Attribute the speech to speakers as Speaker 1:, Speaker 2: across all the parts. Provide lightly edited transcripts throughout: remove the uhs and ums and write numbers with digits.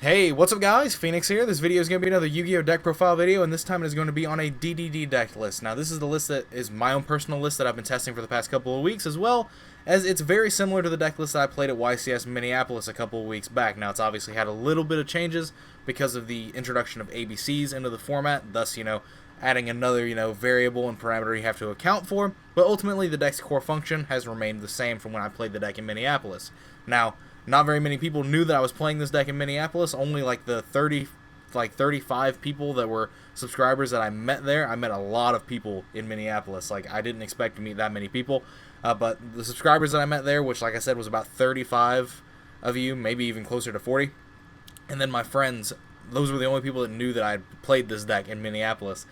Speaker 1: Hey, what's up guys? Phoenix here. This video is going to be another Yu-Gi-Oh! Deck profile video, and this time it is going to be on a DDD deck list. Now this is the list that is my own personal list that I've been testing for the past couple of weeks, as well as it's very similar to the deck list that I played at YCS Minneapolis a couple of weeks back. Now it's obviously had a little bit of changes because of the introduction of ABCs into the format, thus, adding another, variable and parameter you have to account for, but ultimately the deck's core function has remained the same from when I played the deck in Minneapolis. Now, not very many people knew that I was playing this deck in Minneapolis. Only like the 35 people that were subscribers that I met there. I met a lot of people in Minneapolis. Like, I didn't expect to meet that many people. But the subscribers that I met there, which like I said was about 35 of you, maybe even closer to 40. And then my friends, those were the only people that knew that I had played this deck in Minneapolis.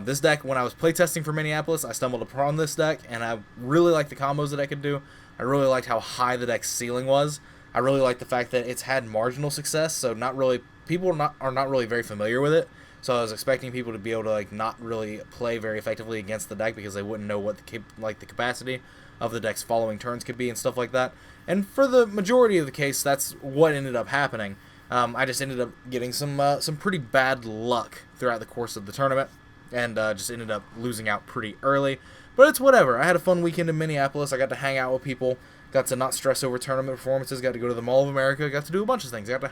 Speaker 1: This deck, when I was playtesting for Minneapolis, I stumbled upon this deck, and I really liked the combos that I could do. I really liked how high the deck's ceiling was. I really like the fact that it's had marginal success, so people are not really very familiar with it. So I was expecting people to be able to not really play very effectively against the deck because they wouldn't know what the capacity of the deck's following turns could be and stuff like that. And for the majority of the case, that's what ended up happening. I just ended up getting some pretty bad luck throughout the course of the tournament, and just ended up losing out pretty early. But it's whatever. I had a fun weekend in Minneapolis. I got to hang out with people. Got to not stress over tournament performances. Got to go to the Mall of America. Got to do a bunch of things. Got to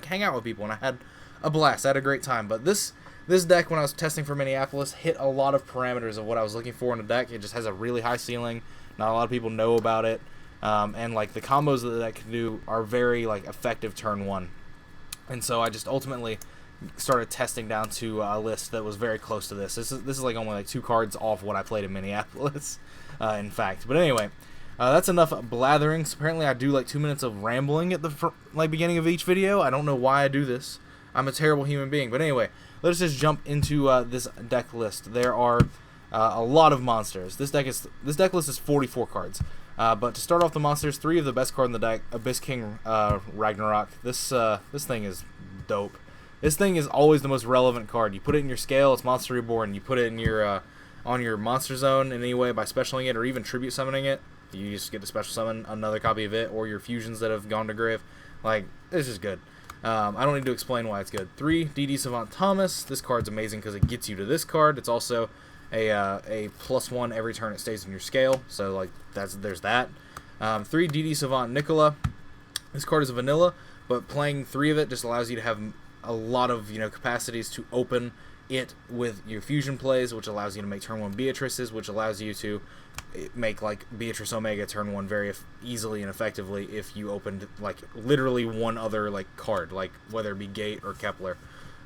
Speaker 1: hang out with people, and I had a blast. I had a great time. But this deck, when I was testing for Minneapolis, hit a lot of parameters of what I was looking for in a deck. It just has a really high ceiling. Not a lot of people know about it, and the combos that the deck can do are very effective turn one. And so I just ultimately started testing down to a list that was very close to this. This is only 2 cards off what I played in Minneapolis, in fact. But anyway. That's enough blathering. So apparently I do 2 minutes of rambling at the beginning of each video. I don't know why I do this. I'm a terrible human being. But anyway, let's just jump into this deck list. There are a lot of monsters. This deck list is 44 cards. But to start off the monsters, 3 of the best cards in the deck: Abyss King Ragnarok. This thing is dope. This thing is always the most relevant card. You put it in your scale, it's Monster Reborn. You put it in your on your monster zone in any way by specialing it or even tribute summoning it. You just get to special summon another copy of it, or your fusions that have gone to grave. It's just good. I don't need to explain why it's good. 3, DD Savant Thomas. This card's amazing because it gets you to this card. It's also a +1 every turn it stays in your scale. So there's that. 3, DD Savant Nicola. This card is a vanilla, but playing 3 of it just allows you to have a lot of capacities to open it with your fusion plays, which allows you to make turn 1 Beatrices, which allows you to make Beatrice Omega turn 1 very easily and effectively if you opened literally one other card, whether it be Gate or Kepler.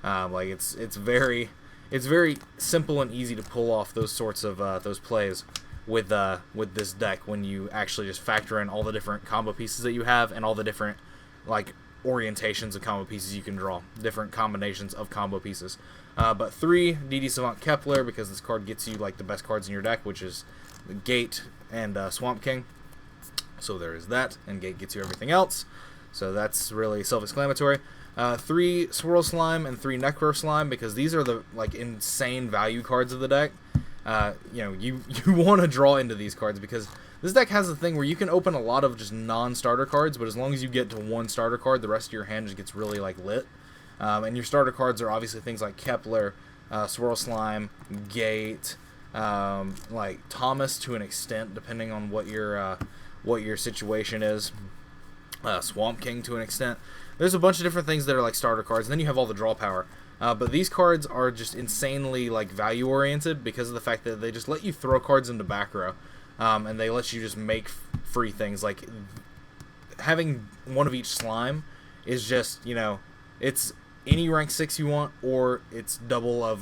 Speaker 1: It's very simple and easy to pull off those sorts of those plays with this deck when you actually just factor in all the different combo pieces that you have and all the different orientations of combo pieces you can draw, different combinations of combo pieces. But 3, DD Savant Kepler, because this card gets you the best cards in your deck, which is Gate and Swamp King. So there is that, and Gate gets you everything else. So that's really self-explanatory. 3, Swirl Slime and 3, Necro Slime, because these are the insane value cards of the deck. You want to draw into these cards because this deck has a thing where you can open a lot of just non-starter cards, but as long as you get to 1 starter card, the rest of your hand just gets really lit. And your starter cards are obviously things like Kepler, Swirl Slime, Gate, Thomas to an extent, depending on what your situation is. Swamp King to an extent. There's a bunch of different things that are starter cards, and then you have all the draw power. But these cards are just insanely value oriented because of the fact that they just let you throw cards into back row, and they let you just make free things. Having 1 of each slime is just it's any rank 6 you want, or it's double of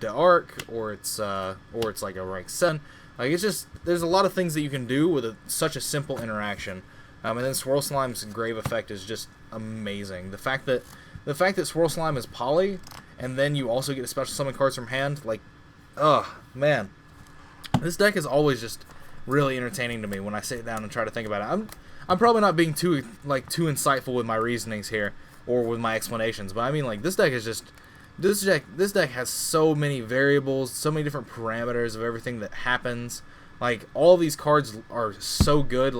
Speaker 1: the arc, or it's a rank 7. It's just, there's a lot of things that you can do with such a simple interaction. And then Swirl Slime's grave effect is just amazing. The fact that Swirl Slime is poly, and then you also get to special summon cards from hand, oh man, this deck is always just really entertaining to me when I sit down and try to think about it. I'm probably not being too insightful with my reasonings here or with my explanations, but I mean this deck is just this deck has so many variables, so many different parameters of everything that happens. All these cards are so good.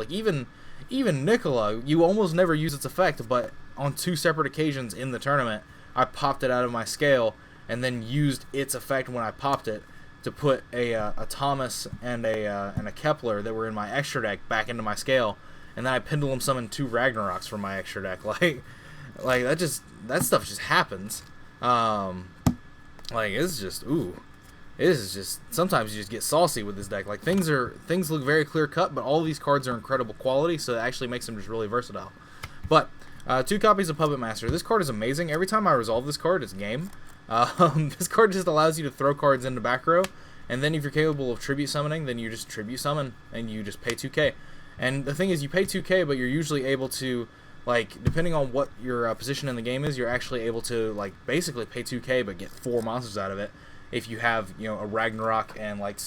Speaker 1: Even Nicola, you almost never use its effect, but on 2 separate occasions in the tournament, I popped it out of my scale and then used its effect when I popped it to put a Thomas and a Kepler that were in my extra deck back into my scale, and then I pendulum summoned 2 Ragnaroks from my extra deck. Like that stuff just happens. Like it's just it is just, sometimes you just get saucy with this deck. Like things look very clear cut, but all of these cards are incredible quality, so it actually makes them just really versatile. But 2 copies of Puppet Master. This card is amazing. Every time I resolve this card, it's game. This card just allows you to throw cards into back row, and then if you're capable of tribute summoning, then you just tribute summon and you just pay 2k. And the thing is, you pay 2k, but you're usually able to, like, depending on what your position in the game is, you're actually able to, like, basically pay 2k but get 4 monsters out of it if you have, you know, a Ragnarok and, like,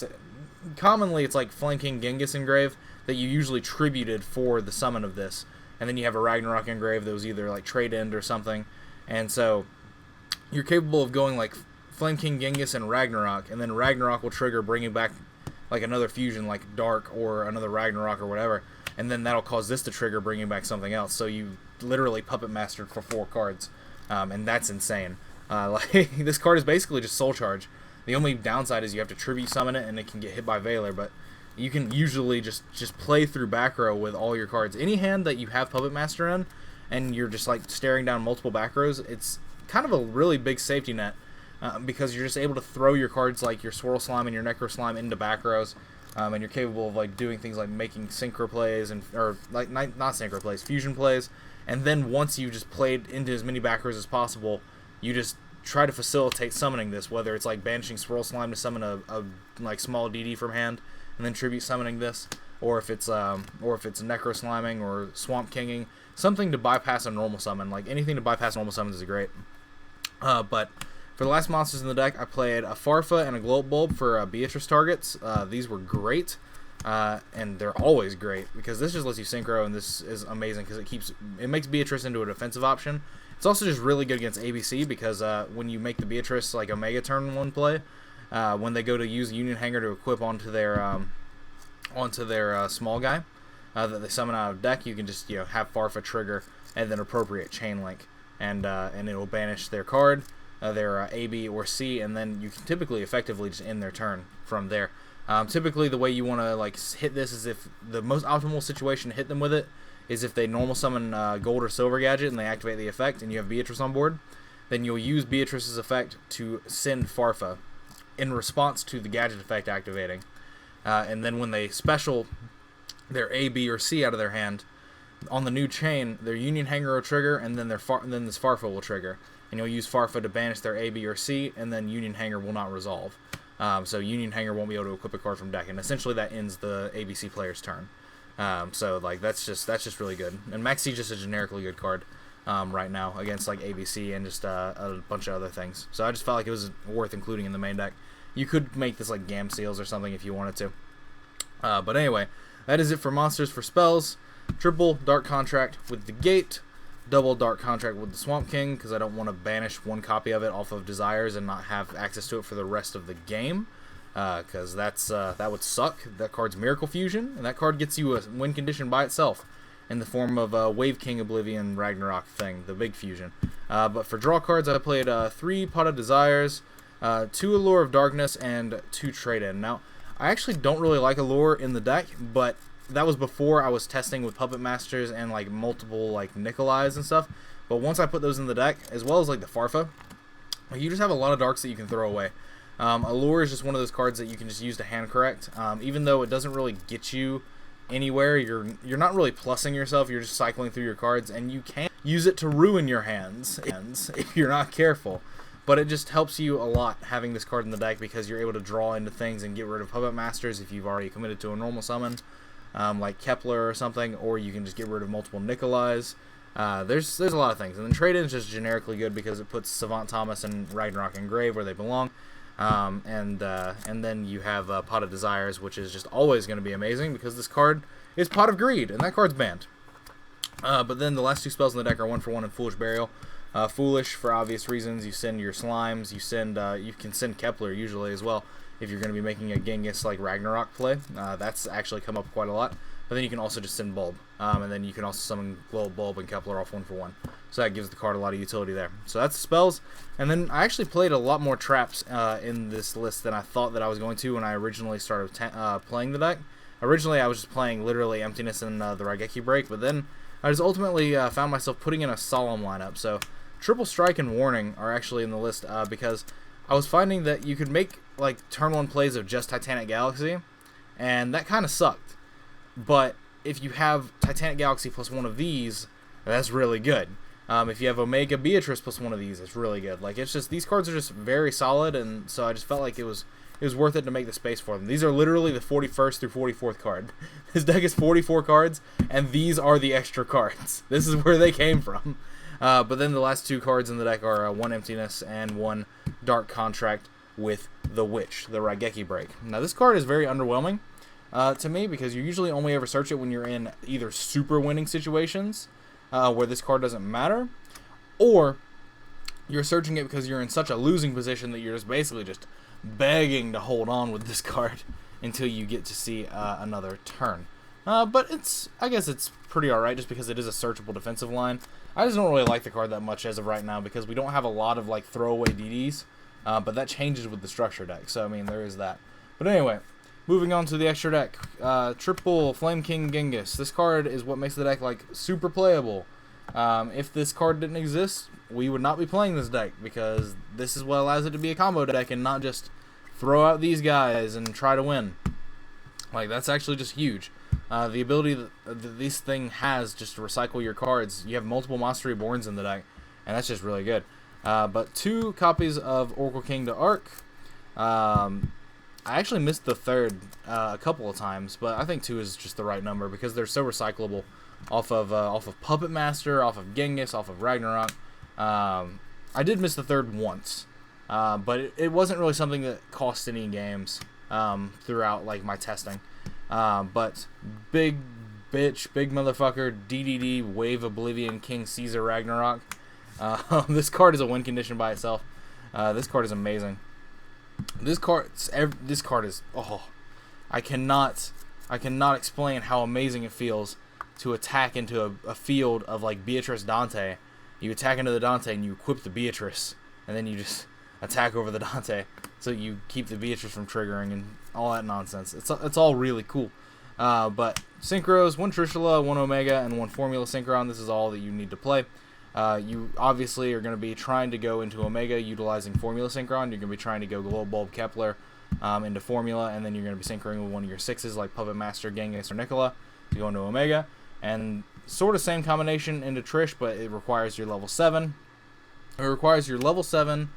Speaker 1: commonly it's like Flanking Genghis Engrave that you usually tributed for the summon of this, and then you have a Ragnarok Engrave that was either, like, trade end or something, and so you're capable of going, like, Flame King Genghis and Ragnarok, and then Ragnarok will trigger bringing back, like, another fusion, like Dark or another Ragnarok or whatever, and then that'll cause this to trigger bringing back something else. So you literally Puppet Mastered for 4 cards, and that's insane. Like this card is basically just Soul Charge. The only downside is you have to tribute summon it, and it can get hit by Veiler, but you can usually just play through back row with all your cards. Any hand that you have Puppet Master in, and you're just like staring down multiple back rows, it's kind of a really big safety net. Because you're just able to throw your cards like your Swirl Slime and your Necro Slime into back rows, and you're capable of like doing things like making synchro plays or like not synchro plays, fusion plays, and then once you just played into as many back rows as possible, you just try to facilitate summoning this, whether it's like banishing Swirl Slime to summon a like small DD from hand, and then tribute summoning this, or if it's Necro Sliming or Swamp Kinging, something to bypass a normal summon. Like anything to bypass normal summons is great. But for the last monsters in the deck, I played a Farfa and a Gloat Bulb for Beatrice targets. These were great, and they're always great because this just lets you synchro, and this is amazing because it makes Beatrice into a defensive option. It's also just really good against ABC because when you make the Beatrice like Omega turn 1 play, when they go to use Union Hanger to equip onto their small guy that they summon out of deck, you can just have Farfa trigger and then appropriate Chain Link, and it will banish their card. Their A, B, or C, and then you can typically effectively just end their turn from there. Typically, the way you want to like hit this is if the most optimal situation to hit them with it is if they normal summon Gold or Silver Gadget and they activate the effect, and you have Beatrice on board, then you'll use Beatrice's effect to send Farfa in response to the Gadget effect activating, and then when they special their A, B, or C out of their hand on the new chain, their Union Hanger will trigger, and then this Farfa will trigger. And you'll use Farfa to banish their A, B, or C, and then Union Hanger will not resolve. So Union Hanger won't be able to equip a card from deck, and essentially that ends the ABC player's turn. So like that's just really good. And Maxi's just a generically good card right now against like ABC and just a bunch of other things. So I just felt like it was worth including in the main deck. You could make this like Gam Seals or something if you wanted to. But anyway, that is it for monsters. For spells, triple Dark Contract with the Gate. Double Dark Contract with the Swamp King, because I don't want to banish 1 copy of it off of Desires and not have access to it for the rest of the game, because that would suck. That card's Miracle Fusion, and that card gets you a win condition by itself in the form of Wave King Oblivion Ragnarok thing, the big fusion. But for draw cards, I played 3 Pot of Desires, 2 Allure of Darkness, and 2 Trade-In. Now, I actually don't really like Allure in the deck, but that was before I was testing with Puppet Masters and like multiple like Nikolais and stuff. But once I put those in the deck, as well as like the Farfa, you just have a lot of darks that you can throw away. Allure is just one of those cards that you can just use to hand correct. Even though it doesn't really get you anywhere, you're not really plussing yourself. You're just cycling through your cards, and you can use it to ruin your hands if you're not careful. But it just helps you a lot having this card in the deck because you're able to draw into things and get rid of Puppet Masters if you've already committed to a normal summon. Like Kepler or something, or you can just get rid of multiple Nikolais. There's a lot of things, and then Trade-In is just generically good because it puts Savant Thomas and Ragnarok Engrave where they belong, and then you have Pot of Desires, which is just always going to be amazing because this card is Pot of Greed, and that card's banned. But then the last 2 spells in the deck are 1-for-1 and Foolish Burial. Foolish for obvious reasons. You send your slimes. You can send Kepler usually as well. If you're going to be making a Genghis like Ragnarok play, that's actually come up quite a lot. but then you can also just send Bulb, and then you can also summon Bulb and Kepler off 1-for-1. So that gives the card a lot of utility there. So that's the spells, and then I actually played a lot more traps in this list than I thought that I was going to when I originally started playing the deck. Originally, I was just playing literally Emptiness and the Raigeki Break, but then I just ultimately found myself putting in a Solemn lineup. So Triple Strike and Warning are actually in the list because I was finding that you could make like turn 1 plays of just Titanic Galaxy, and that kind of sucked. But if you have Titanic Galaxy plus one of these, that's really good. If you have Omega Beatrice plus one of these, it's really good. Like, it's just, these cards are just very solid, and so I just felt like it was worth it to make the space for them. These are literally the 41st through 44th card. This deck is 44 cards, and these are the extra cards. This is where they came from. But then the last 2 cards in the deck are 1 Emptiness and 1 Dark Contract with the Witch, the Raigeki Break. Now, this card is very underwhelming to me because you usually only ever search it when you're in either super winning situations where this card doesn't matter, or you're searching it because you're in such a losing position that you're just basically just begging to hold on with this card until you get to see another turn. But I guess it's pretty alright just because it is a searchable defensive line. I just don't really like the card that much as of right now because we don't have a lot of like throwaway DDs, but that changes with the structure deck, so I mean there is that. But anyway, moving on to the extra deck, triple Flame King Genghis. This card is what makes the deck like super playable. If this card didn't exist, we would not be playing this deck because this is what allows it to be a combo deck and not just throw out these guys and try to win. Like, that's actually just huge. The ability that this thing has just to recycle your cards. You have multiple Monster Reborns in the deck, and that's just really good. But 2 copies of Oracle King to Arc. I actually missed the 3rd a couple of times, but I think 2 is just the right number because they're so recyclable off of Puppet Master, off of Genghis, off of Ragnarok. I did miss the 3rd once, but it wasn't really something that cost any games throughout like my testing. But big bitch, big motherfucker, DDD, Wave Oblivion, King Caesar Ragnarok. This card is a win condition by itself. This card is amazing. This card is, I cannot explain how amazing it feels to attack into a field of like Beatrice Dante. You attack into the Dante and you equip the Beatrice, and then you just attack over the Dante, so you keep the Beatrice from triggering and all that nonsense. It's all really cool. But Synchros, 1 Trishula, 1 Omega, and 1 Formula Synchron. This is all that you need to play. You obviously are going to be trying to go into Omega utilizing Formula Synchron. You're going to be trying to go Glow Bulb Kepler into Formula, and then you're going to be synchroning with one of your 6s like Puppet Master, Genghis, or Nicola to go into Omega. And sort of same combination into Trish, but it requires your level 7. It requires your level 7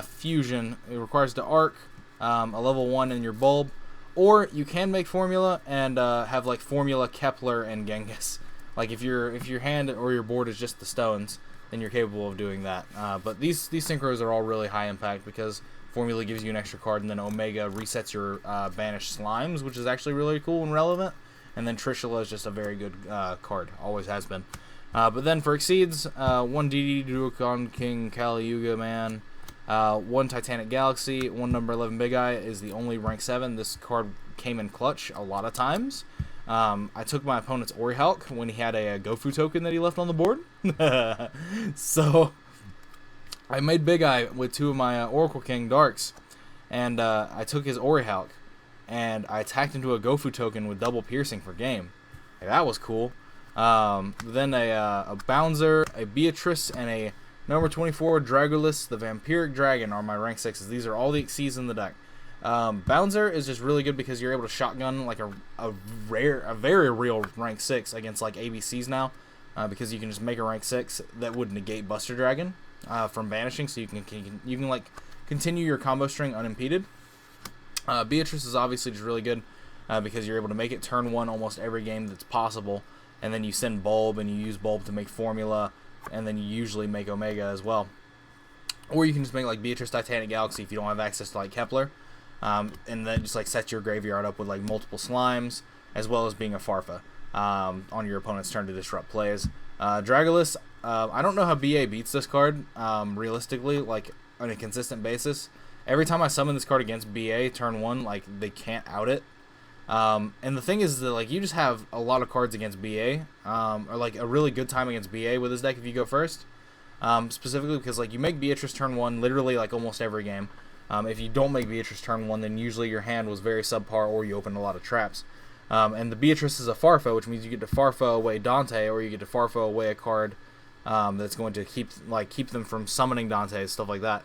Speaker 1: Fusion. It requires the Arc, a level 1 in your Bulb. Or you can make Formula and have like Formula, Kepler, and Genghis. Like if your hand or your board is just the stones, then you're capable of doing that. But these synchros are all really high impact because Formula gives you an extra card, and then Omega resets your banished slimes, which is actually really cool and relevant. And then Trishula is just a very good card, always has been. But then for Exceeds, 1 DD Duokon King Kali Yuga Man, 1 Titanic Galaxy, 1 number 11 Big Eye is the only rank 7. This card came in clutch a lot of times. I took my opponent's Orihawk when he had a Gofu token that he left on the board. So I made Big Eye with 2 of my Oracle King Darks, and I took his Orihawk, and I attacked into a Gofu token with double piercing for game. Like, that was cool. Then a Bouncer, a Beatrice, and a number 24 Dragulus, the Vampiric Dragon are my rank 6s. These are all the Xyz in the deck. Bouncer is just really good because you're able to shotgun like a very real rank 6 against like ABCs now, because you can just make a rank 6 that would negate Buster Dragon from banishing, so you can like continue your combo string unimpeded. Beatrice is obviously just really good because you're able to make it turn 1 almost every game that's possible, and then you send Bulb and you use Bulb to make Formula, and then you usually make Omega as well. Or you can just make like Beatrice Titanic Galaxy if you don't have access to like Kepler, and then just like set your graveyard up with like multiple slimes, as well as being a Farfa on your opponent's turn to disrupt plays. Dragulus, I don't know how BA beats this card realistically, like on a consistent basis. Every time I summon this card against BA turn 1, like they can't out it. And the thing is that, like, you just have a lot of cards against BA, or like a really good time against BA with this deck if you go first. Specifically because, like, you make Beatrice turn 1 literally like almost every game. If you don't make Beatrice turn 1, then usually your hand was very subpar or you opened a lot of traps. And the Beatrice is a Farfo, which means you get to Farfo away Dante, or you get to Farfo away a card that's going to keep them from summoning Dante, stuff like that.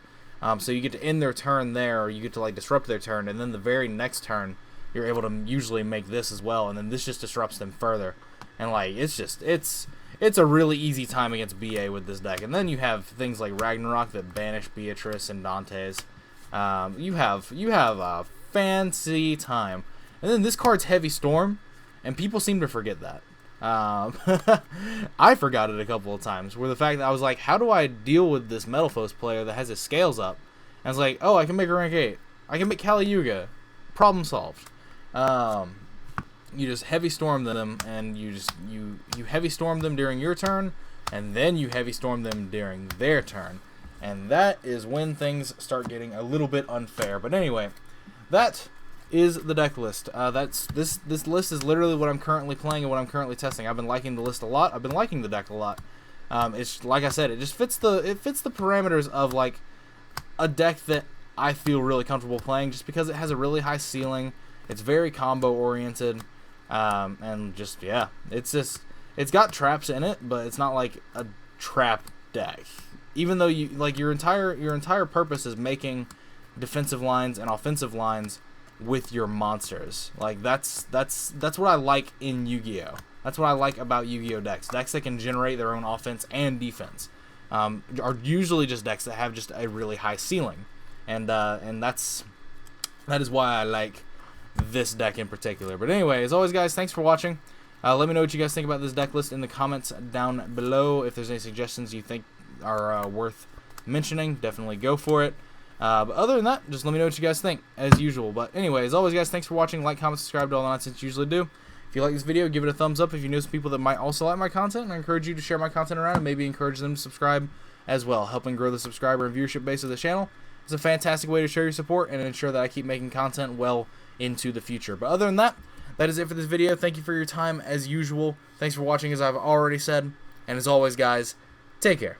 Speaker 1: So you get to end their turn there, or you get to, like, disrupt their turn, and then the very next turn you're able to usually make this as well, and then this just disrupts them further. And, like, it's a really easy time against BA with this deck. And then you have things like Ragnarok that banish Beatrice and Dante's. You have a fancy time. And then this card's Heavy Storm, and people seem to forget that. I forgot it a couple of times, where the fact that I was like, how do I deal with this Metalphos player that has his scales up? And I was like, oh, I can make a rank 8. I can make Kali Yuga. Problem solved. You just Heavy Storm them, and you Heavy Storm them during your turn, and then you Heavy Storm them during their turn. And that is when things start getting a little bit unfair. But anyway, that is the deck list. This list is literally what I'm currently playing and what I'm currently testing. I've been liking the list a lot. I've been liking the deck a lot. It's like I said, it just fits the parameters of, like, a deck that I feel really comfortable playing, just because it has a really high ceiling. It's very combo oriented, and just, yeah, it's got traps in it, but it's not like a trap deck. Even though you, like, your entire purpose is making defensive lines and offensive lines with your monsters. Like, that's what I like in Yu-Gi-Oh. That's what I like about Yu-Gi-Oh decks. Decks that can generate their own offense and defense are usually just decks that have just a really high ceiling, and that is why I like this deck in particular. But anyway, as always, guys, thanks for watching. Let me know what you guys think about this deck list in the comments down below. If there's any suggestions you think are worth mentioning, definitely go for it. But other than that, just let me know what you guys think, as usual. But anyway, as always, guys, thanks for watching. Like, comment, subscribe to all the nonsense you usually do. If you like this video, give it a thumbs up. If you know some people that might also like my content, I encourage you to share my content around and maybe encourage them to subscribe as well. Helping grow the subscriber and viewership base of the channel is a fantastic way to show your support and ensure that I keep making content well into the future. But other than that, that is it for this video. Thank you for your time, as usual. Thanks for watching, as I've already said. And as always, guys, take care.